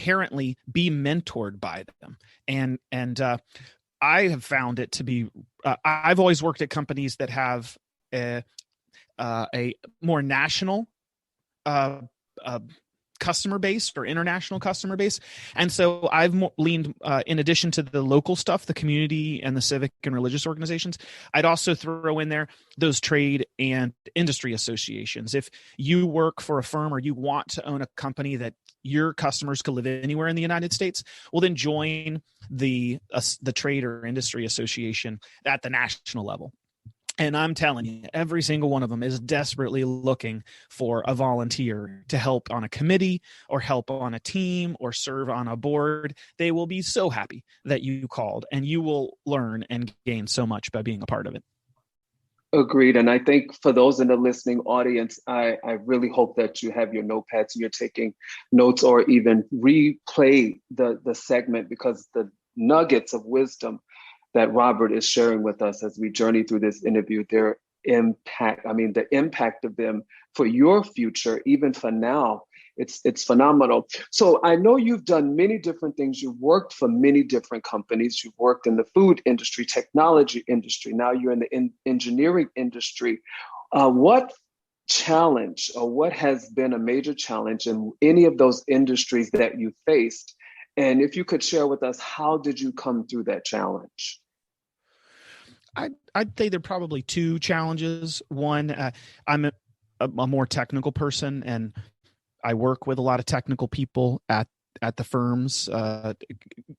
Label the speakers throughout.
Speaker 1: inherently be mentored by them. And I have found it to be, I've always worked at companies that have a more national customer base or international customer base. And so I've leaned, in addition to the local stuff, the community and the civic and religious organizations, I'd also throw in there those trade and industry associations. If you work for a firm or you want to own a company that your customers could live anywhere in the United States, well, then join the trade or industry association at the national level. And I'm telling you, every single one of them is desperately looking for a volunteer to help on a committee or help on a team or serve on a board. They will be so happy that you called, and you will learn and gain so much by being a part of it.
Speaker 2: Agreed. And I think for those in the listening audience, I really hope that you have your notepads and you're taking notes or even replay the segment, because the nuggets of wisdom that Robert is sharing with us as we journey through this interview, the impact of them for your future, even for now, it's phenomenal. So I know you've done many different things. You've worked for many different companies. You've worked in the food industry, technology industry. Now you're in the engineering industry. What challenge, or what has been a major challenge in any of those industries that you faced? And if you could share with us, how did you come through that challenge?
Speaker 1: I'd say there are probably two challenges. One, I'm a more technical person, and I work with a lot of technical people at the firms.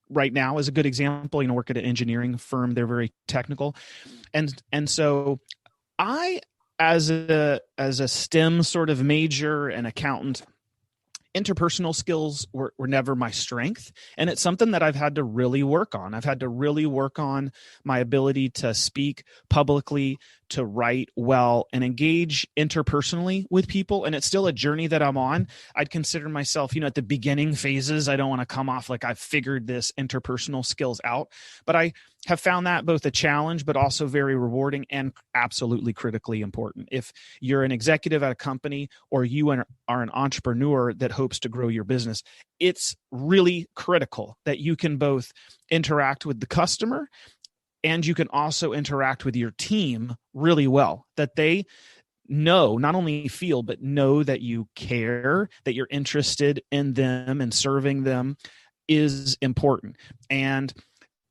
Speaker 1: Right now is a good example. Work at an engineering firm; they're very technical, and so I, as a STEM sort of major and accountant, interpersonal skills were never my strength. And it's something that I've had to really work on. I've had to really work on my ability to speak publicly, to write well, and engage interpersonally with people. And it's still a journey that I'm on. I'd consider myself, at the beginning phases. I don't want to come off like I've figured this interpersonal skills out, but I have found that both a challenge, but also very rewarding and absolutely critically important. If you're an executive at a company, or you are an entrepreneur that hopes to grow your business, it's really critical that you can both interact with the customer and you can also interact with your team really well, that they know, not only feel, but know that you care, that you're interested in them, and serving them is important. And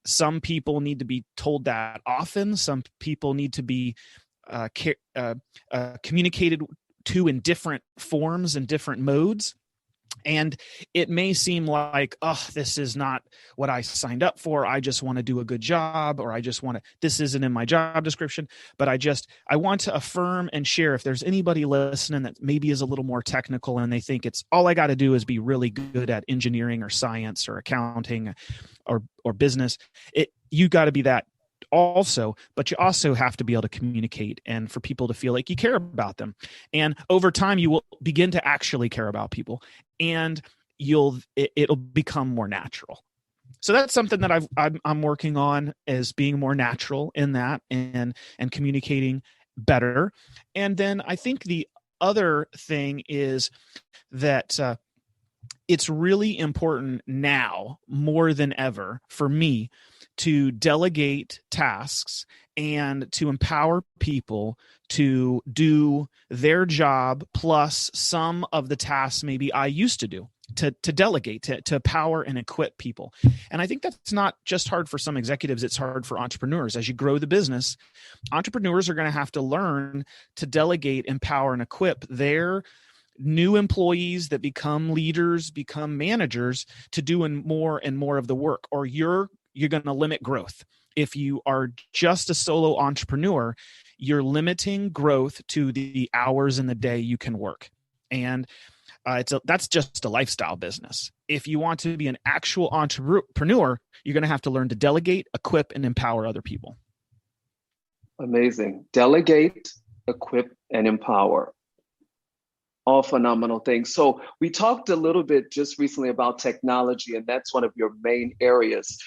Speaker 1: some people need to be told that often. Some people need to be communicated to in different forms and different modes. And it may seem like, this is not what I signed up for. I just want to do a good job, or this isn't in my job description. But I want to affirm and share, if there's anybody listening that maybe is a little more technical and they think it's all I got to do is be really good at engineering or science or accounting or business. You got to be that also, but you also have to be able to communicate and for people to feel like you care about them. And over time, you will begin to actually care about people, and it'll become more natural. So that's something that I'm working on, is being more natural in that and communicating better. And then I think the other thing is that it's really important now more than ever for me to delegate tasks and to empower people to do their job plus some of the tasks maybe I used to do, to delegate, to empower and equip people. And I think that's not just hard for some executives, it's hard for entrepreneurs. As you grow the business, entrepreneurs are going to have to learn to delegate, empower, and equip their new employees that become leaders, become managers, to doing more and more of the work, or you're going to limit growth. If you are just a solo entrepreneur, you're limiting growth to the hours in the day you can work. And that's just a lifestyle business. If you want to be an actual entrepreneur, you're going to have to learn to delegate, equip, and empower other people.
Speaker 2: Amazing. Delegate, equip, and empower. All phenomenal things. So we talked a little bit just recently about technology, and that's one of your main areas.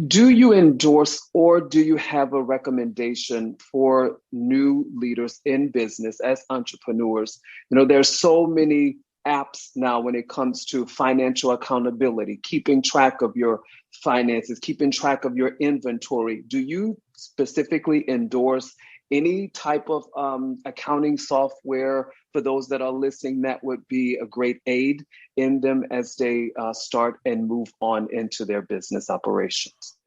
Speaker 2: Do you endorse, or do you have a recommendation for new leaders in business as entrepreneurs? There's so many apps now when it comes to financial accountability, keeping track of your finances, keeping track of your inventory. Do you specifically endorse any type of accounting software for those that are listening that would be a great aid in them as they start and move on into their business operations?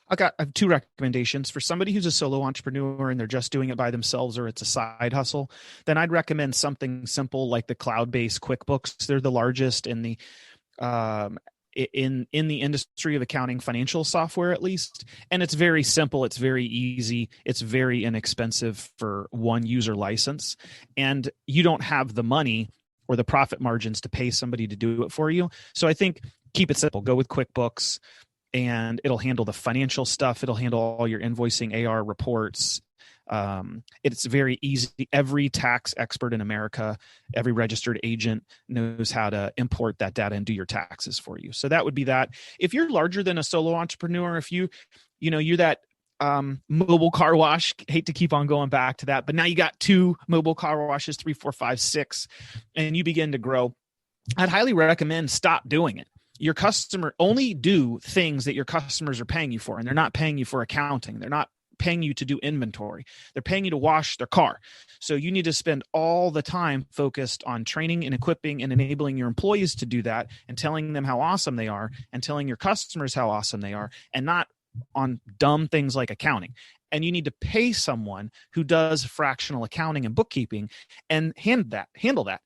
Speaker 1: I have two recommendations. For somebody who's a solo entrepreneur and they're just doing it by themselves or it's a side hustle, then I'd recommend something simple like the cloud-based QuickBooks. They're the largest in the in the industry of accounting financial software, at least. And it's very simple. It's very easy. It's very inexpensive for one user license. And you don't have the money or the profit margins to pay somebody to do it for you. So I think keep it simple. Go with QuickBooks, and it'll handle the financial stuff. It'll handle all your invoicing, AR reports. It's very easy. Every tax expert in America, every registered agent knows how to import that data and do your taxes for you. So that would be that. If you're larger than a solo entrepreneur, if you're that mobile car wash, hate to keep on going back to that, but now you got 2 mobile car washes, 3, 4, 5, 6, and you begin to grow, I'd highly recommend stop doing it. Your customer only do things that your customers are paying you for, and they're not paying you for accounting. They're not paying you to do inventory. They're paying you to wash their car. So you need to spend all the time focused on training and equipping and enabling your employees to do that, and telling them how awesome they are, and telling your customers how awesome they are, and not on dumb things like accounting. And you need to pay someone who does fractional accounting and bookkeeping and handle that.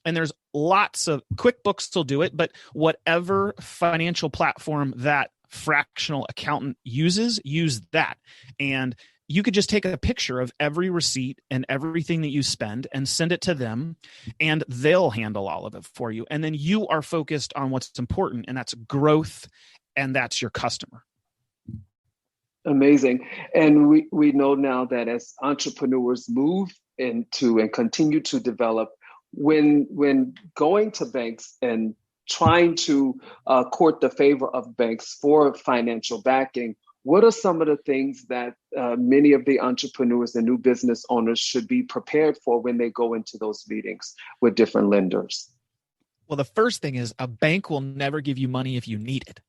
Speaker 1: And there's lots of QuickBooks will do it, but whatever financial platform that fractional accountant use that. And you could just take a picture of every receipt and everything that you spend and send it to them, and they'll handle all of it for you. And then you are focused on what's important, and that's growth, and that's your customer.
Speaker 2: Amazing. And we know now that as entrepreneurs move into and continue to develop, when going to banks and trying to court the favor of banks for financial backing, what are some of the things that many of the entrepreneurs and new business owners should be prepared for when they go into those meetings with different lenders?
Speaker 1: Well, the first thing is a bank will never give you money if you need it.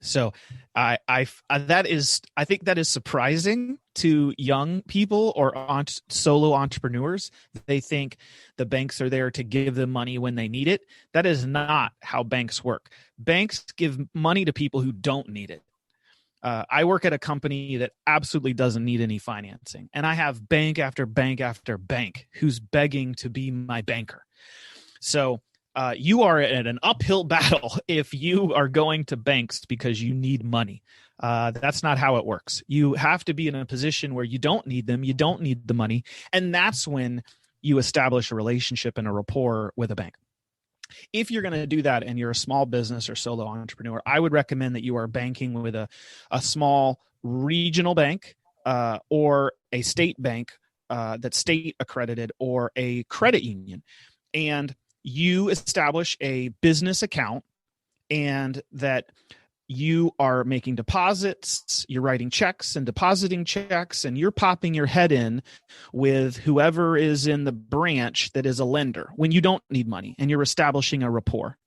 Speaker 1: So I think that is surprising to young people or solo entrepreneurs. They think the banks are there to give them money when they need it. That is not how banks work. Banks give money to people who don't need it. I work at a company that absolutely doesn't need any financing, and I have bank after bank after bank who's begging to be my banker. So you are at an uphill battle if you are going to banks because you need money. That's not how it works. You have to be in a position where you don't need them, you don't need the money, and that's when you establish a relationship and a rapport with a bank. If you're going to do that and you're a small business or solo entrepreneur, I would recommend that you are banking with a small regional bank or a state bank that's state accredited, or a credit union. And you establish a business account, and that you are making deposits, you're writing checks and depositing checks, and you're popping your head in with whoever is in the branch that is a lender when you don't need money, and you're establishing a rapport.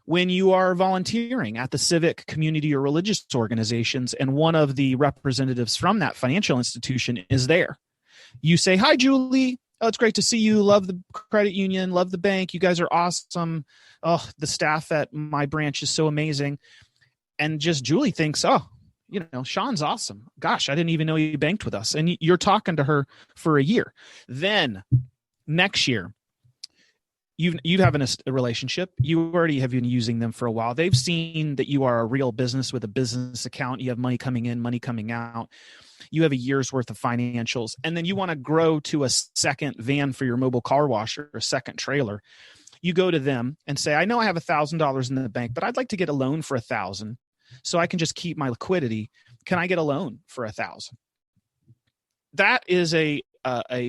Speaker 1: When you are volunteering at the civic, community, or religious organizations, and one of the representatives from that financial institution is there, you say, "Hi, Julie. Oh, it's great to see you. Love the credit union. Love the bank. You guys are awesome. Oh, the staff at my branch is so amazing." And just Julie thinks, "Oh, Sean's awesome. Gosh, I didn't even know you banked with us." And you're talking to her for a year. Then next year, you have a relationship. You already have been using them for a while. They've seen that you are a real business with a business account. You have money coming in, money coming out. You have a year's worth of financials, and then you want to grow to a second van for your mobile car wash or a second trailer. You go to them and say, "I know I have $1,000 in the bank, but I'd like to get a loan for $1,000 so I can just keep my liquidity. Can I get a loan for $1,000?" That is a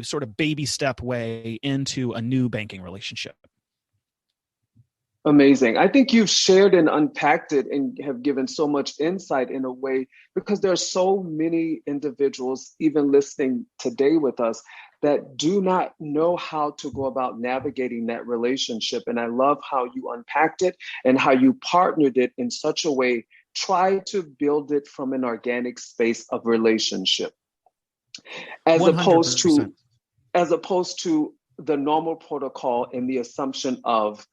Speaker 1: sort of baby step way into a new banking relationship.
Speaker 2: Amazing. I think you've shared and unpacked it and have given so much insight in a way, because there are so many individuals even listening today with us that do not know how to go about navigating that relationship. And I love how you unpacked it and how you partnered it in such a way. Try to build it from an organic space of relationship, as
Speaker 1: 100%.
Speaker 2: opposed to the normal protocol and the assumption of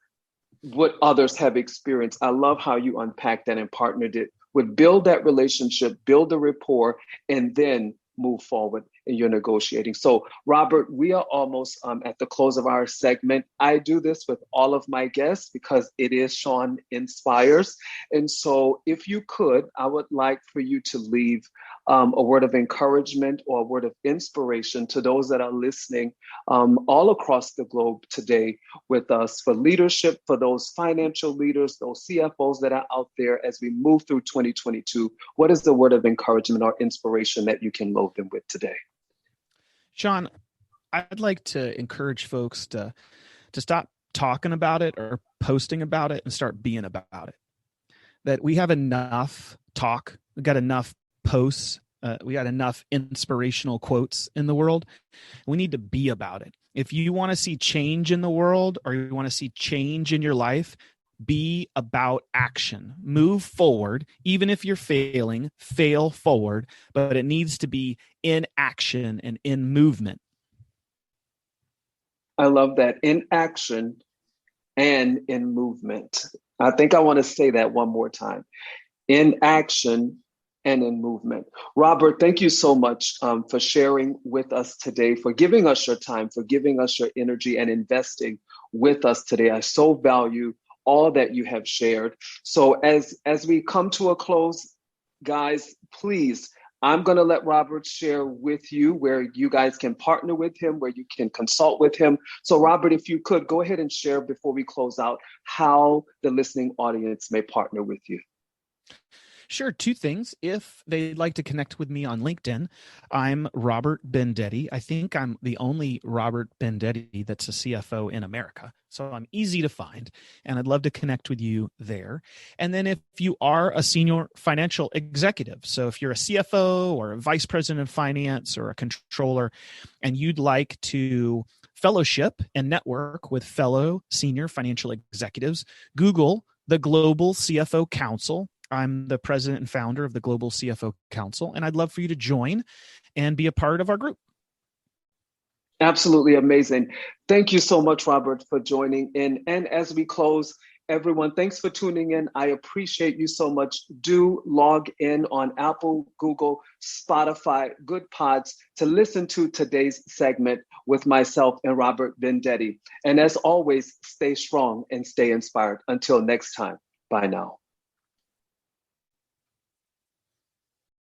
Speaker 2: what others have experienced. I love how you unpacked that and partnered it with build that relationship, build the rapport, and then move forward in your negotiating. So, Robert, we are almost at the close of our segment. I do this with all of my guests because it is Sean Inspires. And so if you could, I would like for you to leave a word of encouragement or a word of inspiration to those that are listening all across the globe today with us, for leadership, for those financial leaders, those CFOs that are out there as we move through 2022. What is the word of encouragement or inspiration that you can load them with today?
Speaker 1: Sean, I'd like to encourage folks to stop talking about it or posting about it and start being about it. That we have enough talk, we got enough posts, we got enough inspirational quotes in the world. We need to be about it. If you want to see change in the world or you want to see change in your life, be about action. Move forward. Even if you're failing, fail forward, but it needs to be in action and in movement.
Speaker 2: I love that. In action and in movement. I think I want to say that one more time. In action and in movement. Robert, thank you so much for sharing with us today, for giving us your time, for giving us your energy and investing with us today. I so value all that you have shared. So as we come to a close, guys, please, I'm going to let Robert share with you where you guys can partner with him, where you can consult with him. So Robert, if you could go ahead and share before we close out how the listening audience may partner with you.
Speaker 1: Sure. Two things. If they'd like to connect with me on LinkedIn, I'm Robert Bendetti. I think I'm the only Robert Bendetti that's a CFO in America. So I'm easy to find, and I'd love to connect with you there. And then if you are a senior financial executive, so if you're a CFO or a vice president of finance or a controller, and you'd like to fellowship and network with fellow senior financial executives, Google the Global CFO Council. I'm the president and founder of the Global CFO Council, and I'd love for you to join and be a part of our group.
Speaker 2: Absolutely amazing. Thank you so much, Robert, for joining in. And as we close, everyone, thanks for tuning in. I appreciate you so much. Do log in on Apple, Google, Spotify, Good Pods to listen to today's segment with myself and Robert Bendetti. And as always, stay strong and stay inspired. Until next time, bye now.